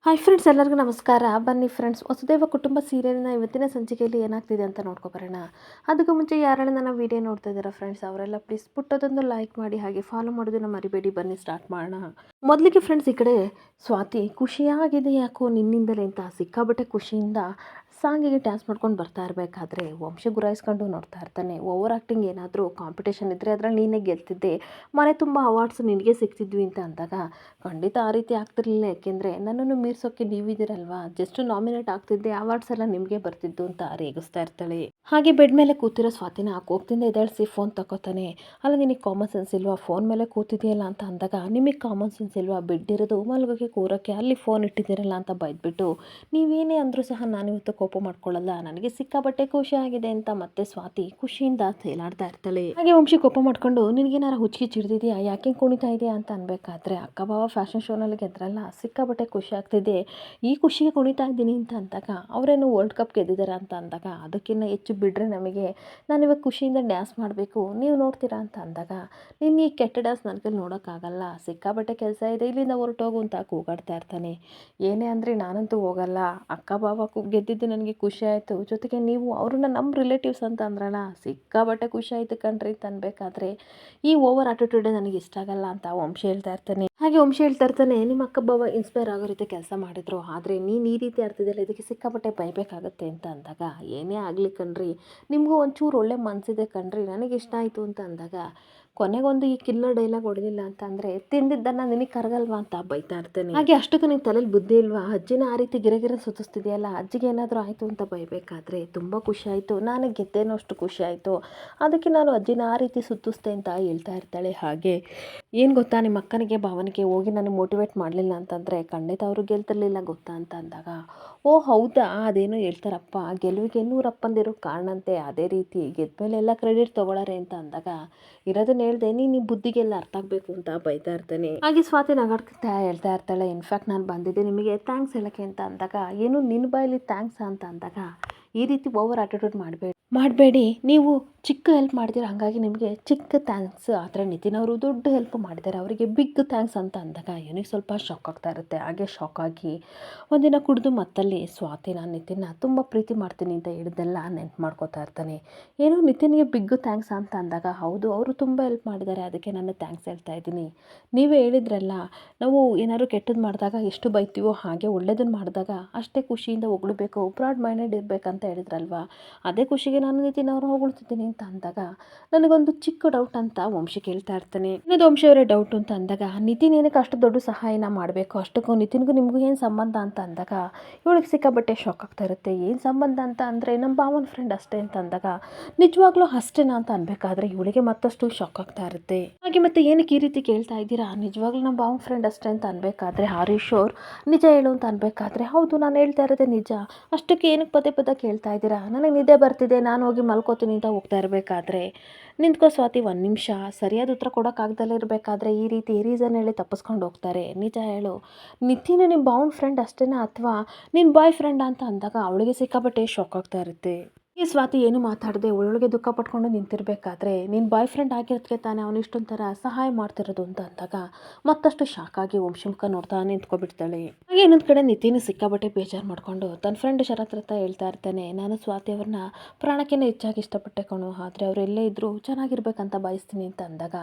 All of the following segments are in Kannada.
ಹಾಯ್ ಫ್ರೆಂಡ್ಸ್, ಎಲ್ಲರಿಗೂ ನಮಸ್ಕಾರ. ಬನ್ನಿ ಫ್ರೆಂಡ್ಸ್, ವಸುದೇವ ಕುಟುಂಬ ಸೀರಿಯಲ್ನ ಇವತ್ತಿನ ಸಂಚಿಕೆಯಲ್ಲಿ ಏನಾಗ್ತಿದೆ ಅಂತ ನೋಡ್ಕೊಬರೋಣ. ಅದಕ್ಕೂ ಮುಂಚೆ ಯಾರೆಲ್ಲ ನನ್ನ ವೀಡಿಯೋ ನೋಡ್ತಾ ಇದ್ದೀರಾ ಫ್ರೆಂಡ್ಸ್, ಅವರೆಲ್ಲ ಪ್ಲೀಸ್ ಪುಟ್ಟದೊಂದು ಲೈಕ್ ಮಾಡಿ, ಹಾಗೆ ಫಾಲೋ ಮಾಡೋದನ್ನ ಮರಿಬೇಡಿ. ಬನ್ನಿ ಸ್ಟಾರ್ಟ್ ಮಾಡೋಣ. ಮೊದಲಿಗೆ ಫ್ರೆಂಡ್ಸ್, ಈ ಕಡೆ ಸ್ವಾತಿ ಖುಷಿಯಾಗಿದೆ ಯಾಕೋ ನಿನ್ನಿಂದಲೇ ಅಂತ ಸಿಕ್ಕಾಬಟ್ಟೆ ಖುಷಿಯಿಂದ ಸಾಂಗಿಗೆ ಡ್ಯಾನ್ಸ್ ಮಾಡ್ಕೊಂಡು ಬರ್ತಾ ಇರಬೇಕಾದ್ರೆ ವಂಶ ಗುರಾಯಿಸ್ಕೊಂಡು ನೋಡ್ತಾ ಇರ್ತಾನೆ. ಓವರ್ ಆ್ಯಕ್ಟಿಂಗ್ ಏನಾದರೂ ಕಾಂಪಿಟೇಷನ್ ಇದ್ದರೆ ಅದರಲ್ಲಿ ನೀನೇ ಗೆಲ್ತಿದ್ದೆ, ಮನೆ ತುಂಬ ಅವಾರ್ಡ್ಸ್ ನಿನಗೆ ಸಿಗ್ತಿದ್ವಿ ಅಂತ ಅಂದಾಗ ಖಂಡಿತ ಆ ರೀತಿ ಆಗ್ತಿರ್ಲಿಲ್ಲ. ಯಾಕೆಂದರೆ ನನ್ನನ್ನು ಮೀರ್ಸೋಕ್ಕೆ ನೀವಿದ್ದೀರಲ್ವಾ, ಜಸ್ಟ್ ನಾಮಿನೇಟ್ ಆಗ್ತಿದ್ದೆ, ಅವಾರ್ಡ್ಸ್ ಎಲ್ಲ ನಿಮಗೆ ಬರ್ತಿದ್ದು ಅಂತ ರೇಗಿಸ್ತಾ ಇರ್ತಾಳೆ. ಹಾಗೆ ಬೆಡ್ ಮೇಲೆ ಕೂತಿರೋ ಸ್ವಾತಿನ ಕೋಪದಿಂದ ಎದ್ದೇಳಿಸಿ ಫೋನ್ ತಗೋತಾನೆ. ಅಲ್ಲ, ನಿನಗೆ ಕಾಮನ್ ಸೆನ್ಸ್ ಇಲ್ವಾ, ಫೋನ್ ಮೇಲೆ ಕೂತಿದೆಯಲ್ಲ ಅಂತ ಅಂದಾಗ ನಿಮಗೆ ಕಾಮನ್ ಸೆನ್ಸ್ ಇಲ್ವಾ, ಬೆಡ್ ಇರೋದು ಮಲಗೋಕ್ಕೆ ಕೂರೋಕ್ಕೆ, ಅಲ್ಲಿ ಫೋನ್ ಇಟ್ಟಿದ್ದೀರಲ್ಲ ಅಂತ ಬೈದ್ಬಿಟ್ಟು ನೀವೇನೇ ಅಂದರೂ ಸಹ ನಾನಿವತ್ತು ಕೋಪ ಮಾಡ್ಕೊಳ್ಳಲ್ಲ, ನನಗೆ ಸಿಕ್ಕಾಬಟ್ಟೆ ಖುಷಿ ಆಗಿದೆ ಅಂತ ಮತ್ತೆ ಸ್ವಾತಿ ಖುಷಿಯಿಂದ ತೇಲಾಡ್ತಾ ಇರ್ತಾಳೆ. ಹಾಗೆ ವಂಶಿ ಕೋಪ ಮಾಡ್ಕೊಂಡು ನಿನಗೇನಾರ ಹುಚ್ಚಿಗೆ ಚಿಡ್ದಿದೆಯಾ, ಯಾಕೆ ಕುಣಿತಾ ಇದೆಯಾ ಅಂತ ಅನ್ಬೇಕಾದ್ರೆ ಅಕ್ಕ ಬಾವ ಫ್ಯಾಷನ್ ಶೋನಲ್ಲಿ ಗೆದ್ರಲ್ಲ, ಸಿಕ್ಕಾಬಟ್ಟೆ ಖುಷಿ ಆಗ್ತಿದೆ, ಈ ಖುಷಿಗೆ ಕುಣಿತಾ ಇದ್ದೀನಿ ಅಂತ ಅಂದಾಗ ಅವರೇನು ವರ್ಲ್ಡ್ ಕಪ್ ಗೆದ್ದಿದ್ದಾರೆ ಅಂತ ಅಂದಾಗ ಅದಕ್ಕಿಂತ ಹೆಚ್ಚು ಬಿಟ್ಟರೆ ನಮಗೆ, ನಾನಿವಾಗ ಖುಷಿಯಿಂದ ಡ್ಯಾನ್ಸ್ ಮಾಡಬೇಕು, ನೀವು ನೋಡ್ತೀರಾ ಅಂತ ಅಂದಾಗ ನೀನು ಈ ಕೆಟ್ಟ ಡ್ಯಾನ್ಸ್ ನನ್ನ ಕೈಲಿ ನೋಡೋಕ್ಕಾಗಲ್ಲ, ಸಿಕ್ಕಾಬಟ್ಟೆ ಕೆಲಸ ಇದೆ, ಇಲ್ಲಿಂದ ಹೊರಟೋಗು ಅಂತ ಕೂಗಾಡ್ತಾ ಇರ್ತಾನೆ. ಏನೇ ಅಂದರೆ ನಾನಂತೂ ಹೋಗಲ್ಲ, ಅಕ್ಕ ಬಾವ ಗೆದ್ದಿದ್ದು ನನಗೆ ಖುಷಿ ಆಯಿತು, ಜೊತೆಗೆ ನೀವು ಅವ್ರನ್ನ ನಮ್ಮ ರಿಲೇಟಿವ್ಸ್ ಅಂತ ಅಂದ್ರಲ್ಲ, ಸಿಕ್ಕಾಬಟ್ಟೆ ಖುಷಿ ಆಯಿತು ಕಣ್ರಿ ಅಂತ ಅನ್ಬೇಕಾದ್ರೆ ಈ ಓವರ್ ಆಟಿಟ್ಯೂಡೇ ನನಗೆ ಇಷ್ಟ ಆಗಲ್ಲ ಅಂತ ವಂಶಿ ಹೇಳ್ತಾ ಇರ್ತಾನೆ. ಹಾಗೆ ವಂಶಿ ಹೇಳ್ತಾ ಇರ್ತಾನೆ, ನಿಮ್ಮ ಅಕ್ಕ ಬಾವ ಇನ್ಸ್ಪೈರ್ ಆಗೋ ರೀತಿ ಕೆಲಸ ಮಾಡಿದ್ರು, ಆದರೆ ನೀನು ಈ ರೀತಿ ಆಡ್ತಿದ್ದಲ್ಲ, ಇದಕ್ಕೆ ಸಿಕ್ಕಾಪಟ್ಟೆ ಬೈಬೇಕಾಗತ್ತೆ ಅಂತ ಅಂದಾಗ ಏನೇ ಆಗಲಿ ಕಣ್ರಿ, ನಿಮಗೂ ಒಂಚೂರು ಒಳ್ಳೆ ಮನಸ್ಸಿದೆ ಕಣ್ರಿ, ನನಗೆ ಇಷ್ಟ ಆಯಿತು ಅಂತ ಅಂದಾಗ ಕೊನೆಗೊಂದು ಈ ಕಿಲ್ಲರ್ ಡೈಲಾಗ್ ಹೊಡೆದಿಲ್ಲ ಅಂತ ಅಂದರೆ ತಿಂದಿದ್ದನ್ನು ನಿನಗೆ ಕರಗಲ್ವಾ ಅಂತ ಬೈತಾ ಇರ್ತಾನೆ. ಹಾಗೆ ಅಷ್ಟಕ್ಕೂ ನಿನ್ನ ತಲೆಯಲ್ಲಿ ಬುದ್ಧಿ ಇಲ್ವಾ, ಅಜ್ಜಿನ ಆ ರೀತಿ ಗಿರಗಿರ ಸುತ್ತಿಸ್ತಿದೆಯಲ್ಲ, ಅಜ್ಜಿಗೆ ಏನಾದರೂ ಆಯಿತು ಅಂತ ಬೈಬೇಕಾದ್ರೆ ತುಂಬ ಖುಷಿ ಆಯಿತು, ನಾನು ಗೆದ್ದೇನೋ ಅಷ್ಟು ಖುಷಿ ಆಯಿತು, ಅದಕ್ಕೆ ನಾನು ಅಜ್ಜಿನ ಆ ರೀತಿ ಸುತ್ತಿಸ್ತೆ ಅಂತ ಹೇಳ್ತಾ ಇರ್ತಾಳೆ. ಹಾಗೆ ಏನು ಗೊತ್ತಾ, ನಿಮ್ಮ ಅಕ್ಕನಿಗೆ ಭಾವನಿಗೆ ಹೋಗಿ ನಾನು ಮೋಟಿವೇಟ್ ಮಾಡಲಿಲ್ಲ ಅಂತಂದರೆ ಖಂಡಿತ ಅವರು ಗೆಲ್ತಿರ್ಲಿಲ್ಲ ಗೊತ್ತಾ ಅಂತ ಅಂದಾಗ, ಓ ಹೌದಾ, ಅದೇನೋ ಹೇಳ್ತಾರಪ್ಪ, ಗೆಲುವಿಗೆ 100 ಅಪ್ಪಂದಿರೋ ಕಾರಣಂತೆ, ಅದೇ ರೀತಿ ಗೆದ್ಮೇಲೆ ಎಲ್ಲ ಕ್ರೆಡಿಟ್ ತೊಗೊಳಾರೆ ಅಂತ ಅಂದಾಗ ಇರೋದನ್ನ ಹೇಳ್ದೆ, ನೀನು ಈ ಬುದ್ಧಿಗೆಲ್ಲ ಅರ್ಥ ಆಗಬೇಕು ಅಂತ ಬೈತಾ ಇರ್ತಾನೆ. ಹಾಗೆ ಸ್ವಾತಿ ನಗಾಡ್ತಾ ಹೇಳ್ತಾ ಇರ್ತಾಳೆ, ಇನ್ಫ್ಯಾಕ್ಟ್ ನಾನು ಬಂದಿದ್ದೆ ನಿಮಗೆ ಥ್ಯಾಂಕ್ಸ್ ಹೇಳೋಕ್ಕೆ ಅಂತ ಅಂದಾಗ, ಏನು ನಿನ್ನ ಬಾಯಲ್ಲಿ ಥ್ಯಾಂಕ್ಸ್ ಅಂತ ಅಂದಾಗ ಈ ರೀತಿ ಓವರ್ ಆಟಿಟ್ಯೂಡ್ ಮಾಡಬೇಡಿ, ನೀವು ಚಿಕ್ಕ ಹೆಲ್ಪ್ ಮಾಡಿದ್ದೀರ, ಹಾಗಾಗಿ ನಿಮಗೆ ಚಿಕ್ಕ ಥ್ಯಾಂಕ್ಸ್, ಆದರೆ ನಿತಿನ್ ಅವರು ದೊಡ್ಡ ಹೆಲ್ಪ್ ಮಾಡಿದ್ದಾರೆ, ಅವರಿಗೆ ಬಿಗ್ ಥ್ಯಾಂಕ್ಸ್ ಅಂತ ಅಂದಾಗ ಇವನಿಗೆ ಸ್ವಲ್ಪ ಶಾಕ್ ಆಗ್ತಾ ಇರುತ್ತೆ. ಹಾಗೆ ಶಾಕ್ ಆಗಿ ಒಂದಿನ ಕುಡಿದು ಮತ್ತಲ್ಲಿ ಸ್ವಾತಿ ನಾನು ನಿತಿನ್ನ ತುಂಬ ಪ್ರೀತಿ ಮಾಡ್ತೀನಿ ಅಂತ ಹೇಳಿದ್ದೆಲ್ಲ ನೆನ್ಪು ಮಾಡ್ಕೋತಾ ಇರ್ತಾನೆ. ಏನು ನಿತಿನ್ಗೆ ಬಿಗ್ ಥ್ಯಾಂಕ್ಸ್ ಅಂತ ಅಂದಾಗ, ಹೌದು ಅವರು ತುಂಬ ಹೆಲ್ಪ್ ಮಾಡಿದ್ದಾರೆ, ಅದಕ್ಕೆ ನಾನು ಥ್ಯಾಂಕ್ಸ್ ಹೇಳ್ತಾ ಇದ್ದೀನಿ, ನೀವೇ ಹೇಳಿದ್ರಲ್ಲ ನಾವು ಏನಾದ್ರು ಕೆಟ್ಟದ್ದು ಮಾಡಿದಾಗ ಎಷ್ಟು ಬೈತೀವೋ ಹಾಗೆ ಒಳ್ಳೇದನ್ನು ಮಾಡಿದಾಗ ಅಷ್ಟೇ ಖುಷಿಯಿಂದ ಹೊಗಳ್ಬೇಕು, ಬ್ರಾಡ್ ಮೈಂಡೆಡ್ ಇರಬೇಕಂತ ಹೇಳಿದ್ರಲ್ವಾ, ಅದೇ ಖುಷಿಗೆ ನಾನು ನಿತಿನ್ ಅವ್ರು ಹೊಗಳ್ತಿದ್ದೀನಿ ಅಂತ ಅಂದಾಗ ನನಗೊಂದು ಚಿಕ್ಕ ಡೌಟ್ ಅಂತ ವಂಶಿ ಕೇಳ್ತಾ ಇರ್ತಾನೆ. ಇನ್ನೊಂದು ವಂಶಿಯವರೇ ಡೌಟ್ ಅಂತ ಅಂದಾಗ, ನಿತಿನ್ ಏನಕ್ಕೆ ಅಷ್ಟು ದೊಡ್ಡ ಸಹಾಯನ ಮಾಡಬೇಕು, ಅಷ್ಟಕ್ಕೂ ನಿತಿನ್ಗೂ ನಿಮಗೂ ಏನು ಸಂಬಂಧ ಅಂತ ಅಂದಾಗ ಇವಳಿಗೆ ಸಿಕ್ಕಾಬಟ್ಟೆ ಶಾಕ್ ಆಗ್ತಾ ಇರುತ್ತೆ. ಏನು ಸಂಬಂಧ ಅಂತ ಅಂದರೆ ನಮ್ಮ ಭಾವನ ಫ್ರೆಂಡ್ ಅಷ್ಟೇ ಅಂತ ಅಂದಾಗ ನಿಜವಾಗ್ಲೂ ಅಷ್ಟೇನಾ ಅಂತ ಅನ್ಬೇಕಾದ್ರೆ ಇವಳಿಗೆ ಮತ್ತಷ್ಟು ಶಾಕ್ ಆಗ್ತಾ ಇರುತ್ತೆ. ಹಾಗೆ ಮತ್ತೆ ಏನಕ್ಕೆ ಈ ರೀತಿ ಕೇಳ್ತಾ ಇದ್ದೀರಾ, ನಿಜವಾಗ್ಲೂ ನಮ್ಮ ಭಾವನ ಫ್ರೆಂಡ್ ಅಷ್ಟೇ ಅಂತ ಅನ್ಬೇಕಾದ್ರೆ ಹರೀಶ್ ಅವ್ರು ನಿಜ ಹೇಳು ಅಂತ ಅನ್ಬೇಕಾದ್ರೆ, ಹೌದು ನಾನು ಹೇಳ್ತಾ ಇರೋದೇ ನಿಜ, ಅಷ್ಟಕ್ಕೆ ಏನಕ್ಕೆ ಪದೇ ಪದೇ ಕೇಳ್ತಾ ಇದ್ದೀರಾ, ನನಗೆ ನಿದ್ದೆ ಬರ್ತಿದೆ, ನಾನು ಹೋಗಿ ಮಲ್ಕೋತೀನಿ ಅಂತ ಹೋಗ್ತಾ ಇರಬೇಕಾದ್ರೆ ನಿಂತ್ಕೋ ಸ್ವಾತಿ, ಒಂದು ನಿಮಿಷ, ಸರಿಯಾದ ಉತ್ತರ ಕೊಡೋಕ್ಕಾಗ್ದಲ್ಲೇ ಇರಬೇಕಾದ್ರೆ ಈ ರೀತಿ ರೀಸನ್ ಹೇಳಿ ತಪ್ಪಿಸ್ಕೊಂಡು ಹೋಗ್ತಾರೆ, ನಿಜ ಹೇಳು, ನಿತಿನ್ ನಿಮ್ಮ ಬಾವನ್ ಫ್ರೆಂಡ್ ಅಷ್ಟೇನಾ ಅಥವಾ ನಿನ್ನ ಬಾಯ್ ಫ್ರೆಂಡ್ ಅಂತ ಅಂದಾಗ ಅವಳಿಗೆ ಸಿಕ್ಕಾಪಟ್ಟೆ ಶಾಕ್ ಆಗ್ತಾ ಇರುತ್ತೆ. ಈ ಸ್ವಾತಿ ಏನು ಮಾತಾಡದೆ ಒಳಗೆ ದುಃಖ ಪಟ್ಕೊಂಡು ನಿಂತಿರ್ಬೇಕಾದ್ರೆ, ನಿನ್ನ ಬಾಯ್ ಫ್ರೆಂಡ್ ಆಗಿರೋದಕ್ಕೆ ತಾನೇ ಅವನು ಇಷ್ಟೊಂದು ಥರ ಸಹಾಯ ಮಾಡ್ತಿರೋದು ಅಂತ ಅಂದಾಗ ಮತ್ತಷ್ಟು ಶಾಕ್ ಆಗಿ ವಂಶಮುಖ ನೋಡ್ತಾ ನಿಂತ್ಕೊಬಿಡ್ತಾಳೆ. ಹಾಗೆ ಇನ್ನೊಂದು ಕಡೆ ನಿತಿನ್ ಸಿಕ್ಕಾಬಟ್ಟೆ ಬೇಜಾರು ಮಾಡಿಕೊಂಡು ತನ್ನ ಫ್ರೆಂಡ್ ಶರತ್ ಹತ್ರ ಹೇಳ್ತಾ ಇರ್ತಾನೆ, ನಾನು ಸ್ವಾತಿ ಅವ್ರನ್ನ ಪ್ರಾಣಕ್ಕಿಂತ ಹೆಚ್ಚಾಗಿ ಇಷ್ಟಪಟ್ಟೆ ಕಣು, ಆದರೆ ಅವ್ರು ಎಲ್ಲೇ ಇದ್ದರೂ ಚೆನ್ನಾಗಿರ್ಬೇಕಂತ ಬಯಸ್ತೀನಿ ಅಂತ ಅಂದಾಗ,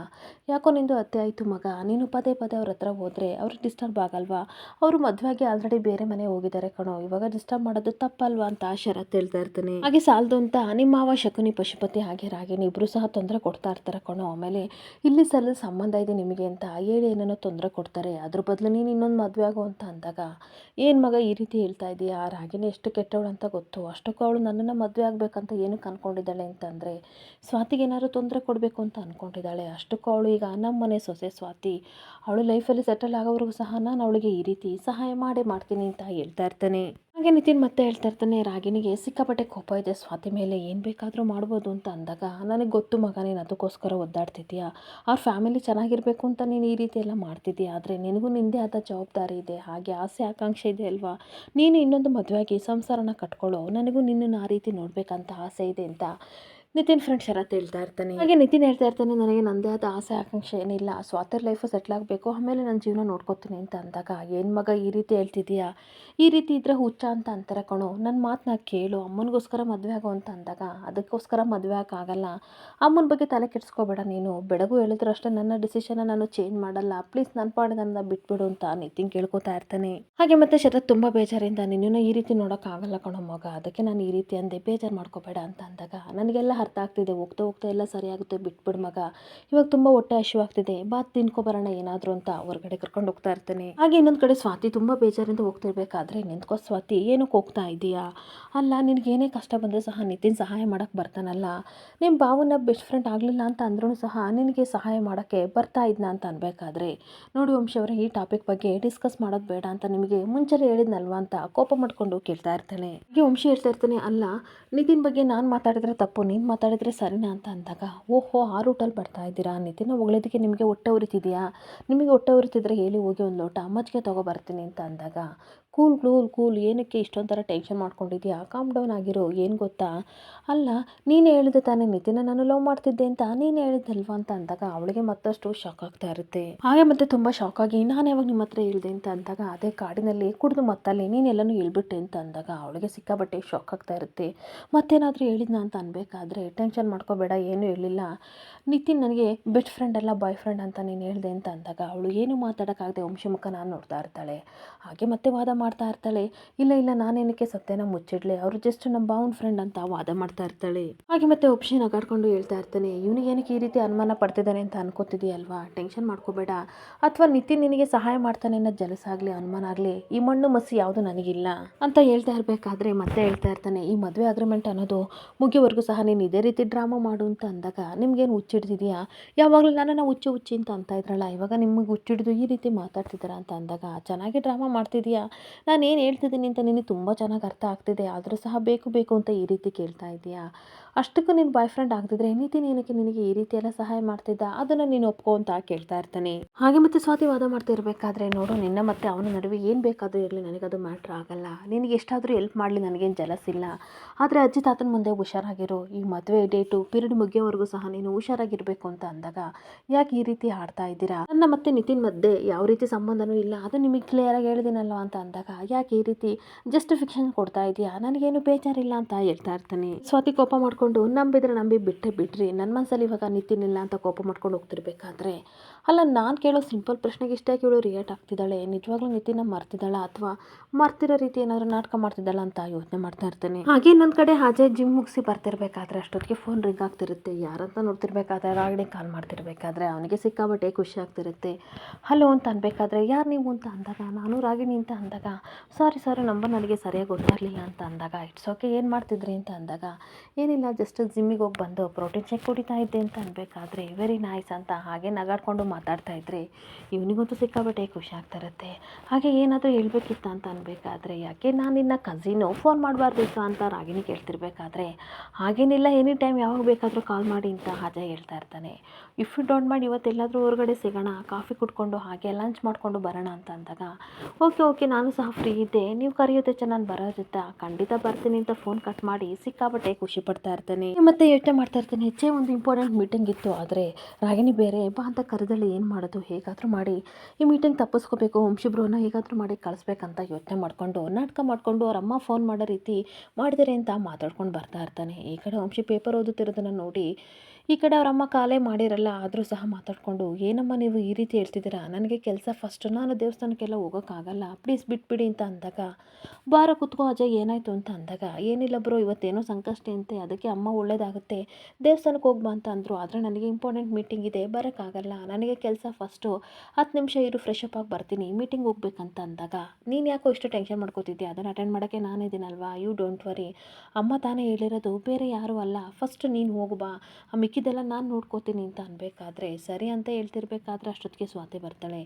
ಯಾಕೋ ನಿಂದು ಅತ್ತೆ ಆಯಿತು ಮಗ, ನೀನು ಪದೇ ಪದೇ ಅವ್ರ ಹತ್ರ ಹೋದರೆ ಅವ್ರಿಗೆ ಡಿಸ್ಟರ್ಬ್ ಆಗಲ್ವಾ, ಅವರು ಮದುವೆಗೆ ಆಲ್ರೆಡಿ ಬೇರೆ ಮನೆ ಹೋಗಿದ್ದಾರೆ ಕಣೋ, ಇವಾಗ ಡಿಸ್ಟರ್ಬ್ ಮಾಡೋದು ತಪ್ಪಲ್ವಾ ಅಂತ ಶರತ್ ಹೇಳ್ತಾ ಇರ್ತಾನೆ. ಹಾಗೆ ಸಾಲದು ಅಂತ ನಿಮ್ಮ ಮಾವ ಶಕುನಿ ಪಶುಪತಿ ಹಾಗೆ ರಾಗಿಣಿ ಇಬ್ಬರು ಸಹ ತೊಂದರೆ ಕೊಡ್ತಾ ಇರ್ತಾರೆ ಕಣೋ, ಆಮೇಲೆ ಇಲ್ಲಿ ಸಲ ಸಂಬಂಧ ಇದೆ ನಿಮಗೆ ಅಂತ ಹೇಳಿ ಏನೇನೋ ತೊಂದರೆ ಕೊಡ್ತಾರೆ, ಅದ್ರ ಬದಲು ನೀನು ಇನ್ನೊಂದು ಮದುವೆ ಆಗು ಅಂತ ಅಂದಾಗ, ಏನು ಮಗ ಈ ರೀತಿ ಹೇಳ್ತಾ ಇದೆಯಾ, ರಾಗಿಣಿ ಎಷ್ಟು ಕೆಟ್ಟವಳು ಅಂತ ಗೊತ್ತು, ಅಷ್ಟಕ್ಕೂ ಅವಳು ನನ್ನನ್ನು ಮದುವೆ ಆಗಬೇಕಂತ ಏನಕ್ಕೆ ಅಂದ್ಕೊಂಡಿದ್ದಾಳೆ ಅಂತಂದರೆ ಸ್ವಾತಿಗೆ ಏನಾದ್ರು ತೊಂದರೆ ಕೊಡಬೇಕು ಅಂತ ಅಂದ್ಕೊಂಡಿದ್ದಾಳೆ, ಅಷ್ಟಕ್ಕೂ ಅವಳು ಈಗ ನಮ್ಮ ಮನೆ ಸೊಸೆ ಸ್ವಾತಿ, ಅವಳು ಲೈಫಲ್ಲಿ ಸೆಟಲ್ ಆಗೋವರೆಗೂ ಸಹ ನಾನು ಅವಳಿಗೆ ಈ ರೀತಿ ಸಹಾಯ ಮಾಡ್ತೀನಿ ಅಂತ ಹೇಳ್ತಾ ಇರ್ತಾನೆ. ಹಾಗೆ ನಿತಿನ್ ಮತ್ತೆ ಹೇಳ್ತಾ ಇರ್ತಾನೆ, ರಾಗಿಣಿಗೆ ಸಿಕ್ಕಾಪಟ್ಟೆ ಕೋಪ ಇದೆ ಸ್ವಾತಿ ಮೇಲೆ, ಏನು ಬೇಕಾದರೂ ಮಾಡ್ಬೋದು ಅಂತ ಅಂದಾಗ, ನನಗೆ ಗೊತ್ತು ಮಗ ನೀನು ಅದಕ್ಕೋಸ್ಕರ ಒದ್ದಾಡ್ತಿದ್ದೀಯಾ, ಅವ್ರ ಫ್ಯಾಮಿಲಿ ಚೆನ್ನಾಗಿರಬೇಕು ಅಂತ ನೀನು ಈ ರೀತಿ ಎಲ್ಲ ಮಾಡ್ತಿದ್ದೀಯಾ, ಆದರೆ ನಿನಗೂ ನಿಂದೇ ಆದ ಜವಾಬ್ದಾರಿ ಇದೆ, ಹಾಗೆ ಆಸೆ ಆಕಾಂಕ್ಷೆ ಇದೆ ಅಲ್ವಾ, ನೀನು ಇನ್ನೊಂದು ಮದುವೆಯಾಗಿ ಸಂಸಾರನ ಕಟ್ಕೊಳ್ಳೋ, ನನಗೂ ನಿನ್ನನ್ನು ಆ ರೀತಿ ನೋಡಬೇಕಂತ ಆಸೆ ಇದೆ ಅಂತ ನಿತಿನ್ ಫ್ರೆಂಡ್ ಶರತ್ ಹೇಳ್ತಾ ಇರ್ತಾನೆ. ಹಾಗೆ ನಿತಿನ್ ಹೇಳ್ತಾ ಇರ್ತಾನೆ, ನನಗೆ ನನ್ನದೇ ಆದ ಆಸೆ ಆಕಾಂಕ್ಷೆ ಏನಿಲ್ಲ, ಸ್ವಾತಂತ್ರ್ಯ ಲೈಫು ಸೆಟ್ಲ್ ಆಗಬೇಕು, ಆಮೇಲೆ ನನ್ನ ಜೀವನ ನೋಡ್ಕೊತೀನಿ ಅಂತ ಅಂದಾಗ, ಏನು ಮಗ ಈ ರೀತಿ ಹೇಳ್ತಿದ್ದೀಯಾ, ಈ ರೀತಿ ಇದ್ರೆ ಹುಚ್ಚ ಅಂತ ಅಂತಾರೆ ಕಣೋ, ನನ್ನ ಮಾತನ್ನ ಕೇಳು, ಅಮ್ಮನಿಗೋಸ್ಕರ ಮದುವೆ ಆಗೋ ಅಂತ ಅಂದಾಗ, ಅದಕ್ಕೋಸ್ಕರ ಮದುವೆ ಆಗೋಕ್ಕಾಗಲ್ಲ, ಅಮ್ಮನ ಬಗ್ಗೆ ತಲೆ ಕೆಡಿಸ್ಕೋಬೇಡ ನೀನು, ಬೆಳಗು ಹೇಳಿದ್ರು ಅಷ್ಟೇ ನನ್ನ ಡಿಸಿಷನ್ನ ನಾನು ಚೇಂಜ್ ಮಾಡಲ್ಲ, ಪ್ಲೀಸ್ ನನ್ನ ಪಾಡಿಗೆ ನನ್ನ ಬಿಟ್ಬಿಡು ಅಂತ ನಿತಿನ್ ಕೇಳ್ಕೊತಾ ಇರ್ತಾನೆ. ಹಾಗೆ ಮತ್ತೆ ಶರತ್ ತುಂಬ ಬೇಜಾರಿಂದ, ನಿನ್ನನ್ನು ಈ ರೀತಿ ನೋಡೋಕ್ಕಾಗಲ್ಲ ಕಣೋ ಮಗ, ಅದಕ್ಕೆ ನಾನು ಈ ರೀತಿ ಅಂದೆ, ಬೇಜಾರು ಮಾಡ್ಕೋಬೇಡ ಅಂತ ಅಂದಾಗ, ನನಗೆಲ್ಲ ಅರ್ಥ ಆಗ್ತಿದೆ, ಹೋಗ್ತಾ ಹೋಗ್ತಾ ಎಲ್ಲ ಸರಿಯಾಗುತ್ತೆ, ಬಿಟ್ಬಿಡು ಮಗ, ಇವಾಗ ತುಂಬ ಹೊಟ್ಟೆ ಹಸಿವಾಗ್ತಿದೆ, ಬಾ ತಿನ್ಕೊ ಬರೋಣ ಏನಾದರೂ ಅಂತ ಹೊರಗಡೆ ಕರ್ಕೊಂಡು ಹೋಗ್ತಾ ಇರ್ತಾನೆ. ಹಾಗೆ ಇನ್ನೊಂದು ಕಡೆ ಸ್ವಾತಿ ತುಂಬ ಬೇಜಾರಿಂದ ಹೋಗ್ತಿರ್ಬೇಕಾದ್ರೆ, ನಿಂತ್ಕೋ ಸ್ವಾತಿ, ಏನಕ್ಕೆ ಹೋಗ್ತಾ ಇದೀಯಾ, ಅಲ್ಲ ನಿನಗೇನೇ ಕಷ್ಟ ಬಂದರೂ ಸಹ ನಿತಿನ್ ಸಹಾಯ ಮಾಡೋಕ್ಕೆ ಬರ್ತಾನಲ್ಲ, ನಿಮ್ಮ ಭಾವನ ಬೆಸ್ಟ್ ಫ್ರೆಂಡ್ ಆಗಲಿಲ್ಲ ಅಂತ ಅಂದ್ರೂ ಸಹ ನಿನಗೆ ಸಹಾಯ ಮಾಡೋಕ್ಕೆ ಬರ್ತಾ ಇದ್ನ ಅಂತ ಅನ್ಬೇಕಾದ್ರೆ, ನೋಡಿ ವಂಶಿ ಅವರೇ, ಈ ಟಾಪಿಕ್ ಬಗ್ಗೆ ಡಿಸ್ಕಸ್ ಮಾಡೋದು ಬೇಡ ಅಂತ ನಿಮಗೆ ಮುಂಚೆನೇ ಹೇಳಿದ್ನಲ್ವಾ ಅಂತ ಕೋಪ ಮಾಡ್ಕೊಂಡು ಕೇಳ್ತಾ ಇರ್ತಾನೆ. ಹಾಗೆ ವಂಶಿ ಹೇಳ್ತಾ ಇರ್ತಾನೆ, ಅಲ್ಲ ನಿತಿನ್ ಬಗ್ಗೆ ನಾನು ಮಾತಾಡಿದ್ರೆ ತಪ್ಪು, ನೀನು ಮಾತಾಡಿದ್ರೆ ಸರಿನಾ ಅಂತ ಅಂದಾಗ, ಓಹೋ ಆ ರೂಟಲ್ಲಿ ಬರ್ತಾ ಇದ್ದೀರಾ, ನಿತಿನ ಹೊಗಳೋದಕ್ಕೆ ನಿಮಗೆ ಹೊಟ್ಟೆ ಉರಿತಿದೆಯಾ, ನಿಮಗೆ ಹೊಟ್ಟೆ ಉರಿತಿದ್ರೆ ಹೇಳಿ ಹೋಗಿ ಒಂದು ಲೋಟ ಮಜ್ಜಿಗೆ ತೊಗೊಬರ್ತೀನಿ ಅಂತ ಅಂದಾಗ, ಕೂಲ್ ಕೂಲ್ ಕೂಲ್, ಏನಕ್ಕೆ ಇಷ್ಟೊಂಥರ ಟೆನ್ಷನ್ ಮಾಡ್ಕೊಂಡಿದ್ಯಾ, ಕಾಮ್ ಡೌನ್ ಆಗಿರೋ, ಏನು ಗೊತ್ತಾ, ಅಲ್ಲ ನೀನೇ ಹೇಳಿದೆ ತಾನೇ ನಿತಿನ ನಾನು ಲವ್ ಮಾಡ್ತಿದ್ದೆ ಅಂತ, ನೀನೇ ಹೇಳಿದ್ದಲ್ವಾ ಅಂತ ಅಂದಾಗ ಅವಳಿಗೆ ಮತ್ತಷ್ಟು ಶಾಕ್ ಆಗ್ತಾ ಇರುತ್ತೆ. ಹಾಗೆ ಮತ್ತೆ ತುಂಬ ಶಾಕ್ ಆಗಿ, ನಾನು ಯಾವಾಗ ನಿಮ್ಮ ಹತ್ರ ಹೇಳಿದೆ ಅಂತ ಅಂದಾಗ, ಅದೇ ಕಾಡಿನಲ್ಲಿ ಕುಡಿದು ಮತ್ತಲ್ಲಿ ನೀನೆಲ್ಲನೂ ಹೇಳ್ಬಿಟ್ಟೆ ಅಂತ ಅಂದಾಗ ಅವಳಿಗೆ ಸಿಕ್ಕಾಬಟ್ಟೆ ಶಾಕ್ ಆಗ್ತಾ ಇರುತ್ತೆ. ಮತ್ತೇನಾದರೂ ಹೇಳಿದ್ನ ಅಂತ ಅನ್ಬೇಕಾದ್ರೆ, ಟೆನ್ಷನ್ ಮಾಡ್ಕೋಬೇಡ, ಏನೂ ಹೇಳಿಲ್ಲ, ನಿತಿನ್ ನನಗೆ ಬೆಸ್ಟ್ ಫ್ರೆಂಡ್ ಅಲ್ಲ ಬಾಯ್ ಫ್ರೆಂಡ್ ಅಂತ ನೀನು ಹೇಳಿದೆ ಅಂತ ಅಂದಾಗ ಅವಳು ಏನು ಮಾತಾಡೋಕ್ಕಾಗದೆ ವಂಶಿ ಮುಖ ನಾನು ನೋಡ್ತಾ ಇರ್ತಾಳೆ. ಹಾಗೆ ಮತ್ತೆ ವಾದ ಮಾಡ್ತಾ ಇರ್ತಾಳೆ, ಇಲ್ಲ ಇಲ್ಲ ನಾನೇನಕ್ಕೆ ಸತ್ಯನ ಮುಚ್ಚಿಡ್ಲಿ, ಅವರು ಜಸ್ಟ್ ನಮ್ಮ ಭಾವನ ಫ್ರೆಂಡ್ ಅಂತ ವಾದ ಮಾಡ್ತಾ ಇರ್ತಾಳೆ. ಹಾಗೆ ಮತ್ತೆ ವಂಶಿ ನಗಾಡ್ಕೊಂಡು ಹೇಳ್ತಾ ಇರ್ತಾನೆ, ಇವನಿಗೆ ಏನಕ್ಕೆ ಈ ರೀತಿ ಅನುಮಾನ ಪಡ್ತಿದ್ದಾನೆ ಅಂತ ಅನ್ಕೋತಿದೆಯಲ್ವಾ, ಟೆನ್ಷನ್ ಮಾಡ್ಕೋಬೇಡ, ಅಥವಾ ನಿತಿನ್ ನಿನಗೆ ಸಹಾಯ ಮಾಡ್ತಾನೆ ಅನ್ನೋ ಜಲಸಾಗಲಿ ಅನುಮಾನ ಆಗಲಿ ಈ ಮಣ್ಣು ಮಸಿ ಯಾವುದು ನನಗಿಲ್ಲ ಅಂತ ಹೇಳ್ತಾ ಇರಬೇಕಾದ್ರೆ, ಮತ್ತೆ ಹೇಳ್ತಾ ಇರ್ತಾನೆ, ಈ ಮದುವೆ ಅಗ್ರಿಮೆಂಟ್ ಅನ್ನೋದು ಮುಗಿಯೋವರೆಗೂ ಸಹ ನೀನು ಇದೇ ರೀತಿ ಡ್ರಾಮಾ ಮಾಡು ಅಂತ ಅಂದಾಗ, ನಿಮ್ಗೇನು ಹುಚ್ಚಿಡ್ದಿದೆಯಾ, ಯಾವಾಗಲೂ ನನ್ನನ್ನು ಹುಚ್ಚು ಹುಚ್ಚಿ ಅಂತ ಇದ್ರಲ್ಲ, ಇವಾಗ ನಿಮಗೆ ಹುಚ್ಚಿಡಿದು ಈ ರೀತಿ ಮಾತಾಡ್ತಿದ್ದೀರಾ ಅಂತ ಅಂದಾಗ, ಚೆನ್ನಾಗಿ ಡ್ರಾಮಾ ಮಾಡ್ತಿದೀಯಾ, ನಾನು ಏನು ಹೇಳ್ತಿದ್ದೀನಿ ಅಂತ ನಿನಗೆ ತುಂಬ ಚೆನ್ನಾಗಿ ಅರ್ಥ ಆಗ್ತಿದೆ, ಆದರೂ ಸಹ ಬೇಕು ಬೇಕು ಅಂತ ಈ ರೀತಿ ಕೇಳ್ತಾ ಇದೆಯಾ, ಅಷ್ಟಕ್ಕೂ ನಿನ್ನ ಬಾಯ್ ಫ್ರೆಂಡ್ ಆಗದಿದ್ರೆ ನಿತಿನ್ ಏನಕ್ಕೆ ನಿನಗೆ ಈ ರೀತಿ ಎಲ್ಲ ಸಹಾಯ ಮಾಡ್ತಿದ್ದ, ಅದನ್ನು ನೀನು ಒಪ್ಕೋ ಅಂತ ಕೇಳ್ತಾ ಇರ್ತಾನೆ. ಹಾಗೆ ಮತ್ತೆ ಸ್ವಾತಿ ವಾದ ಮಾಡ್ತಾ ಇರಬೇಕಾದ್ರೆ, ನೋಡು ನಿನ್ನ ಮತ್ತೆ ಅವನ ನಡುವೆ ಏನು ಬೇಕಾದರೂ ಇರಲಿ, ನನಗದು ಮ್ಯಾಟ್ರ್ ಆಗಲ್ಲ, ನಿನಗೆ ಎಷ್ಟಾದರೂ ಹೆಲ್ಪ್ ಮಾಡಲಿ, ನನಗೇನು ಜಲಸ್ ಇಲ್ಲ, ಆದರೆ ಅಜ್ಜಿ ತಾತನ ಮುಂದೆ ಹುಷಾರಾಗಿರು, ಈ ಮದುವೆ ಡೇಟು ಪೀರಿಯಡ್ ಮುಗಿಯೋವರೆಗೂ ಸಹ ನೀನು ಹುಷಾರಾಗಿರಬೇಕು ಅಂತ ಅಂದಾಗ, ಯಾಕೆ ಈ ರೀತಿ ಆಡ್ತಾ ಇದ್ದೀರಾ, ನನ್ನ ಮತ್ತೆ ನಿತಿನ್ ಮಧ್ಯೆ ಯಾವ ರೀತಿ ಸಂಬಂಧನೂ ಇಲ್ಲ, ಅದು ನಿಮಗೆ ಕ್ಲಿಯರಾಗಿ ಹೇಳಿದಿನಲ್ವ ಅಂತ ಅಂದಾಗ, ಯಾಕೆ ಈ ರೀತಿ ಜಸ್ಟಿಫಿಕೇಶನ್ ಕೊಡ್ತಾ ಇದೆಯಾ, ನನಗೇನು ಬೇಜಾರಿಲ್ಲ ಅಂತ ಹೇಳ್ತಾ ಇರ್ತಾನೆ. ಸ್ವಾತಿ ಕೋಪ ಮಾಡ್ಕೊಂಡು, ನಂಬಿದ್ರೆ ನಂಬಿ ಬಿಟ್ಟೆ ಬಿಡ್ರಿ, ನನ್ನ ಮನಸ್ಸಲ್ಲಿ ಇವಾಗ ನಿತಿನ್ ಇಲ್ಲ ಅಂತ ಕೋಪ ಮಾಡ್ಕೊಂಡು ಹೋಗ್ತಿರ್ಬೇಕಾದ್ರೆ, ಅಲ್ಲ ನಾನು ಕೇಳೋ ಸಿಂಪಲ್ ಪ್ರಶ್ನೆಗೆ ಇಷ್ಟೇ ಕೇಳೋ ರಿಯಾಕ್ಟ್ ಆಗ್ತಿದ್ದಾಳೆ, ನಿಜವಾಗ್ಲೂ ನಿತಿನ ಮರ್ತಿದ್ದಾಳ ಅಥವಾ ಮರ್ತಿರೋ ರೀತಿ ಏನಾದರೂ ನಾಟಕ ಮಾಡ್ತಿದ್ದಾಳ ಅಂತ ಯೋಚನೆ ಮಾಡ್ತಾ ಇರ್ತಾನೆ. ಹಾಗೆ ಇನ್ನೊಂದು ಕಡೆ ಅಜಯ್ ಜಿಮ್ ಮುಗಿಸಿ ಬರ್ತಿರ್ಬೇಕಾದ್ರೆ ಅಷ್ಟೊತ್ತಿಗೆ ಫೋನ್ ರಿಂಗ್ ಆಗ್ತಿರುತ್ತೆ, ಯಾರಂತ ನೋಡ್ತಿರ್ಬೇಕಾದ್ರೆ ರಾಗಿಣಿ ಕಾಲ್ ಮಾಡ್ತಿರ್ಬೇಕಾದ್ರೆ ಅವನಿಗೆ ಸಿಕ್ಕಾಬಟ್ಟೆ ಖುಷಿ ಆಗ್ತಿರುತ್ತೆ. ಹಲೋ ಅಂತ ಅನ್ಬೇಕಾದ್ರೆ, ಯಾರು ನೀವು ಅಂತ ಅಂದಾಗ, ನಾನು ರಾಗಿಣಿ ಅಂತ ಅಂದಾಗ, ಸಾರಿ ನಂಬರ್ ನನಗೆ ಸರಿಯಾಗಿ ಗೊತ್ತಾಗಲಿಲ್ಲ ಅಂತ ಅಂದಾಗ, ಇಟ್ಸ್ ಓಕೆ ಏನು ಮಾಡ್ತಿದ್ರಿ ಅಂತ ಅಂದಾಗ, ಏನಿಲ್ಲ ಜಸ್ಟ್ ಜಿಮ್ಮಿಗೆ ಹೋಗಿ ಬಂದು ಪ್ರೋಟೀನ್ ಶೇಕ್ ಕುಡಿತಾ ಇದ್ದೆ ಅಂತ ಅನ್ಬೇಕಾದ್ರೆ, ವೆರಿ ನೈಸ್ ಅಂತ ಹಾಗೆ ನಗಾಡ್ಕೊಂಡು ಮಾತಾಡ್ತಾ ಇದ್ರೆ ಇವನಿಗಂತೂ ಸಿಕ್ಕಾಬಟ್ಟೆ ಖುಷಿ ಆಗ್ತಾ ಇರುತ್ತೆ. ಹಾಗೆ ಏನಾದರೂ ಹೇಳ್ಬೇಕಿತ್ತ ಅಂತ ಅನ್ಬೇಕಾದ್ರೆ, ಯಾಕೆ ನಾನು ನಿನ್ನ ಕಝಿನು ಫೋನ್ ಮಾಡಬಾರ್ದಿತ್ತು ಅಂತ ರಾಗಿಣಿ ಕೇಳ್ತಿರ್ಬೇಕಾದ್ರೆ, ಹಾಗೇನಿಲ್ಲ ಎನಿ ಟೈಮ್ ಯಾವಾಗ ಬೇಕಾದರೂ ಕಾಲ್ ಮಾಡಿ ಅಂತ ಅಜಯ್ ಹೇಳ್ತಾ ಇರ್ತಾನೆ. ಇಫ್ ಯು ಡೋಂಟ್ ಮೈಂಡ್ ಇವತ್ತೆಲ್ಲಾದರೂ ಹೊರಗಡೆ ಸಿಗೋಣ, ಕಾಫಿ ಕುಡ್ಕೊಂಡು ಹಾಗೆ ಲಂಚ್ ಮಾಡಿಕೊಂಡು ಬರೋಣ ಅಂತ ಅಂದಾಗ, ಓಕೆ ನಾನು ಸಹ ಫ್ರೀ ಇದ್ದೆ, ನೀವು ಕರೆಯೋದಕ್ಕೆ ನಾನು ಬರೋದಿತ್ತಾ, ಖಂಡಿತ ಬರ್ತೀನಿ ಅಂತ ಫೋನ್ ಕಟ್ ಮಾಡಿ ಸಿಕ್ಕಾಬಟ್ಟೆ ಖುಷಿ ಪಡ್ತಾ ಇರ್ತಾನೆ. ಮತ್ತೆ ಯೋಚನೆ ಮಾಡ್ತಾ ಇರ್ತಾನೆ, ಒಂದು ಇಂಪಾರ್ಟೆಂಟ್ ಮೀಟಿಂಗ್ ಇತ್ತು, ಆದರೆ ರಾಗಿಣಿ ಬೇರೆ ಬಾ ಅಂತ ಕರೆದಲ್ಲಿ ಏನು ಮಾಡೋದು, ಹೇಗಾದರೂ ಮಾಡಿ ಈ ಮೀಟಿಂಗ್ ತಪ್ಪಿಸ್ಕೋಬೇಕು, ವಂಶಿಬ್ರನ್ನ ಹೇಗಾದರೂ ಮಾಡಿ ಕಳಿಸ್ಬೇಕಂತ ಯೋಚನೆ ಮಾಡಿಕೊಂಡು ನಾಟಕ ಮಾಡಿಕೊಂಡು ಅವ್ರ ಅಮ್ಮ ಫೋನ್ ಮಾಡೋ ರೀತಿ ಮಾಡಿದರೆ ಅಂತ ಮಾತಾಡ್ಕೊಂಡು ಬರ್ತಾ ಇರ್ತಾನೆ. ಈ ಕಡೆ ವಂಶಿ ಪೇಪರ್ ಓದುತ್ತಿರೋದನ್ನು ನೋಡಿ ಈ ಕಡೆ ಅವರಮ್ಮ ಕಾಲೇ ಮಾಡಿರಲ್ಲ, ಆದರೂ ಸಹ ಮಾತಾಡಿಕೊಂಡು, ಏನಮ್ಮ ನೀವು ಈ ರೀತಿ ಹೇಳ್ತಿದ್ದೀರಾ, ನನಗೆ ಕೆಲಸ ಫಸ್ಟು, ನಾನು ದೇವಸ್ಥಾನಕ್ಕೆಲ್ಲ ಹೋಗೋಕ್ಕಾಗಲ್ಲ, ಪ್ಲೀಸ್ ಬಿಟ್ಬಿಡಿ ಅಂತ ಅಂದಾಗ, ಬಾರ ಕೂತ್ಕೋ ಅಜಯ್ ಏನಾಯಿತು ಅಂತ ಅಂದಾಗ, ಏನಿಲ್ಲ ಬ್ರೋ ಇವತ್ತೇನೋ ಸಂಕಷ್ಟ ಅಂತೆ, ಅದಕ್ಕೆ ಅಮ್ಮ ಒಳ್ಳೇದಾಗುತ್ತೆ ದೇವಸ್ಥಾನಕ್ಕೆ ಹೋಗ್ಬಾ ಅಂತ ಅಂದರು, ಆದರೆ ನನಗೆ ಇಂಪಾರ್ಟೆಂಟ್ ಮೀಟಿಂಗ್ ಇದೆ ಬರೋಕ್ಕಾಗಲ್ಲ, ನನಗೆ ಕೆಲಸ ಫಸ್ಟು, 10 ನಿಮಿಷ ಇರು ಫ್ರೆಶ್ ಅಪ್ ಆಗಿ ಬರ್ತೀನಿ, ಮೀಟಿಂಗ್ ಹೋಗ್ಬೇಕಂತ ಅಂದಾಗ, ನೀನು ಯಾಕೋ ಇಷ್ಟು ಟೆನ್ಷನ್ ಮಾಡ್ಕೋತಿದ್ಯಾ, ಅದನ್ನು ಅಟೆಂಡ್ ಮಾಡೋಕ್ಕೆ ನಾನಿದ್ದೀನಲ್ವಾ, ಯು ಡೋಂಟ್ ವರಿ, ಅಮ್ಮ ತಾನೇ ಹೇಳಿರೋದು, ಬೇರೆ ಯಾರೂ ಅಲ್ಲ, ಫಸ್ಟ್ ನೀನು ಹೋಗು ಬಾ, ಆ ಮಿಕ್ಕಿ ಮಿಕ್ಕಿದೆಲ್ಲ ನಾನು ನೋಡ್ಕೋತೀನಿ ಅಂತ ಅನ್ಬೇಕಾದ್ರೆ ಸರಿ ಅಂತ ಹೇಳ್ತಿರ್ಬೇಕಾದ್ರೆ ಅಷ್ಟೊತ್ತಿಗೆ ಸ್ವಾತಿ ಬರ್ತಾಳೆ.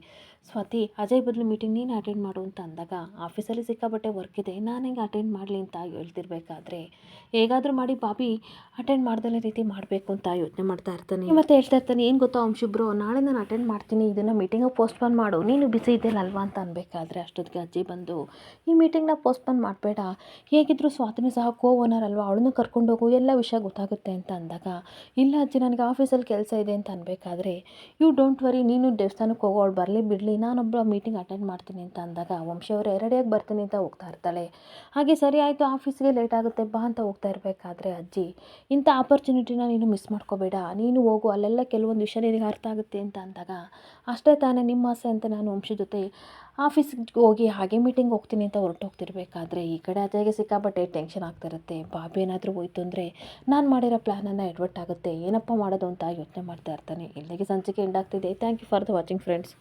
ಸ್ವಾತಿ, ಅಜಯ್ ಬದಲು ಮೀಟಿಂಗ್ ನೀನು ಅಟೆಂಡ್ ಮಾಡು ಅಂತ ಅಂದಾಗ ಆಫೀಸಲ್ಲಿ ಸಿಕ್ಕಾಪಟ್ಟೆ ವರ್ಕ್ ಇದೆ, ನಾನು ಹೆಂಗೆ ಅಟೆಂಡ್ ಮಾಡಲಿ ಅಂತ ಹೇಳ್ತಿರ್ಬೇಕಾದ್ರೆ ಹೇಗಾದರೂ ಮಾಡಿ ಬಾಬಿ ಅಟೆಂಡ್ ಮಾಡ್ದಲೇ ರೀತಿ ಮಾಡಬೇಕು ಅಂತ ಯೋಚನೆ ಮಾಡ್ತಾ ಇರ್ತಾನೆ. ಮತ್ತು ಹೇಳ್ತಾ ಇರ್ತಾನೆ, ಏನು ಗೊತ್ತಾ ವಂಶುಬ್ರು, ನಾಳೆ ನಾನು ಅಟೆಂಡ್ ಮಾಡ್ತೀನಿ, ಇದನ್ನು ಮೀಟಿಂಗು ಪೋಸ್ಟ್ಪೋನ್ ಮಾಡು, ನೀನು ಬಿಸಿ ಇದೆಯಲ್ವಾ ಅಂತ ಅನ್ಬೇಕಾದ್ರೆ ಅಷ್ಟೊತ್ತಿಗೆ ಅಜ್ಜಿ ಬಂದು ಈ ಮೀಟಿಂಗ್ನ ಪೋಸ್ಟ್ಪೋನ್ ಮಾಡಬೇಡ, ಹೇಗಿದ್ರು ಸ್ವಾತಿನೂ ಸಹ ಓನರ್ ಅಲ್ವಾ, ಅವಳನ್ನು ಕರ್ಕೊಂಡೋಗು, ಎಲ್ಲ ವಿಷಯ ಗೊತ್ತಾಗುತ್ತೆ ಅಂತ ಅಂದಾಗ ಇಲ್ಲ ಅಜ್ಜಿ ನನಗೆ ಆಫೀಸಲ್ಲಿ ಕೆಲಸ ಇದೆ ಅಂತ ಅನ್ಬೇಕಾದ್ರೆ ಯು ಡೋಂಟ್ ವರಿ, ನೀನು ದೇವಸ್ಥಾನಕ್ಕೆ ಹೋಗೋ, ಅವಳು ಬರಲಿ ಬಿಡಲಿ, ನಾನೊಬ್ಬ ಮೀಟಿಂಗ್ ಅಟೆಂಡ್ ಮಾಡ್ತೀನಿ ಅಂತ ಅಂದಾಗ ವಂಶಿ ಅವರೇ ರೆಡಿಯಾಗಿ ಬರ್ತೀನಿ ಅಂತ ಹೋಗ್ತಾ ಇರ್ತಾಳೆ. ಹಾಗೆ ಸರಿ ಆಯಿತು, ಆಫೀಸ್ಗೆ ಲೇಟ್ ಆಗುತ್ತೆ ಬಾ ಅಂತ ಹೋಗ್ತಾ ಇರಬೇಕಾದ್ರೆ ಅಜ್ಜಿ ಇಂಥ ಆಪರ್ಚುನಿಟಿನ ನೀನು ಮಿಸ್ ಮಾಡ್ಕೋಬೇಡ, ನೀನು ಹೋಗು, ಅಲ್ಲೆಲ್ಲ ಕೆಲವೊಂದು ವಿಷಯ ನಿನಗೆ ಅರ್ಥ ಆಗುತ್ತೆ ಅಂತ ಅಂದಾಗ ಅಷ್ಟೇ ತಾನೇ ನಿಮ್ಮ ಆಸೆ ಅಂತ ನಾನು ವಂಶಿ ಜೊತೆ ಆಫೀಸ್ಗೆ ಹೋಗಿ ಹಾಗೆ ಮೀಟಿಂಗ್ ಹೋಗ್ತೀನಿ ಅಂತ ಹೊರಟೋಗ್ತಿರ್ಬೇಕಾದ್ರೆ ಈ ಕಡೆ ಅಜಯ್ಗೆ ಸಿಕ್ಕಾಪಟ್ಟೆ ಟೆನ್ಷನ್ ಆಗ್ತಿರುತ್ತೆ. ಬಾಬಿ ಏನಾದರೂ ಹೋಯ್ತು ಅಂದರೆ ನಾನು ಮಾಡಿರೋ ಪ್ಲ್ಯಾನನ್ನು ಎಡ್ವರ್ಟ್ ಆಗುತ್ತೆ, ಏನಪ್ಪ ಮಾಡೋದು ಅಂತ ಯೋಚನೆ ಮಾಡ್ತಾ ಇರ್ತಾನೆ. ಇಲ್ಲಿಗೆ ಸಂಚಿಕೆ ಎಂಡ್ ಆಗ್ತಿದೆ. Thank you for the watching friends.